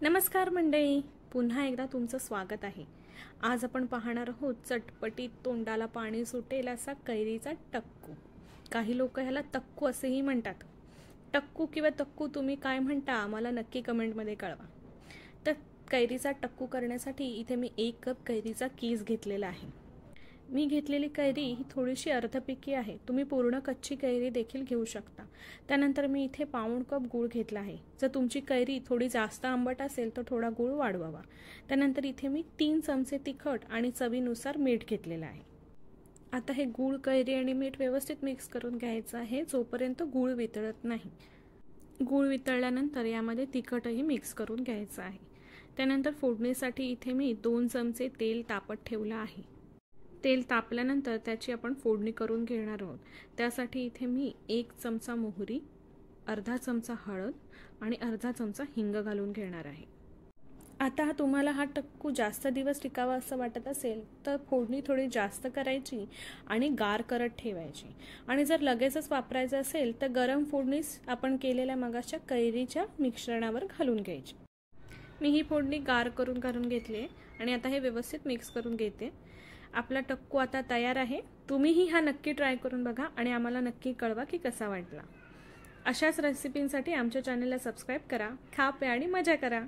नमस्कार मंडळी, पुन्हा एकदा तुमचं स्वागत आहे। आज आपण पाहणार आहोत चटपटीत तोंडाला पाणी सुटेल असा कैरीचा टक्कू। काही लोक ह्याला तक्कू असेही म्हणतात। टक्कू किंवा तक्कू तुम्ही काय म्हणता आम्हाला नक्की कमेंटमध्ये कळवा। तर कैरीचा टक्कू करण्यासाठी इथे मी 1 कप कैरीचा कीस घेतलेला आहे। मी घेतलेली कैरी ही थोडीशी अर्धपिकी आहे, तुम्ही पूर्ण कच्ची कैरी देखील घेऊ शकता। त्यानंतर मी इथे पाऊण कप गूळ घेतला आहे। जर तुमची कैरी थोडी जास्त आंबट असेल तर थोडा गूळ वाढवावा। त्यानंतर इथे मी 3 चमचे तिखट आणि चवीनुसार मीठ घेतलेलं आहे। आता हे गूळ, कैरी आणि मीठ व्यवस्थित मिक्स करून घ्यायचं आहे जोपर्यंत गूळ वितळत नाही। गूळ वितळल्यानंतर यामध्ये तिखटही मिक्स करून घ्यायचं आहे। त्यानंतर फोडणीसाठी इथे मी 2 चमचे तेल तापत ठेवलं आहे। तेल तापल्यानंतर त्याची आपण फोडणी करून घेणार आहोत। त्यासाठी इथे मी 1 चमचा मोहरी, अर्धा चमचा हळद आणि अर्धा चमचा हिंग घालून घेणार आहे। आता तुम्हाला हा टक्कू जास्त दिवस टिकावा असं वाटत असेल तर फोडणी थोडी जास्त करायची आणि गार करत ठेवायची। आणि जर लगेचच वापरायचं असेल तर गरम फोडणीस आपण केलेल्या मगाच्या कैरीच्या मिश्रणावर घालून घ्यायची। मी ही फोडणी गार करून घालून घेतली आणि आता हे व्यवस्थित मिक्स करून घेते। आपला टक्कू आता तयार आहे। तुम्हीही हा नक्की ट्राय करून बघा आणि आम्हाला नक्की कळवा की कसा वाटला। अशाच रेसिपींसाठी आमच्या चॅनलला सबस्क्राइब करा, खा, प्या आणि मजा करा।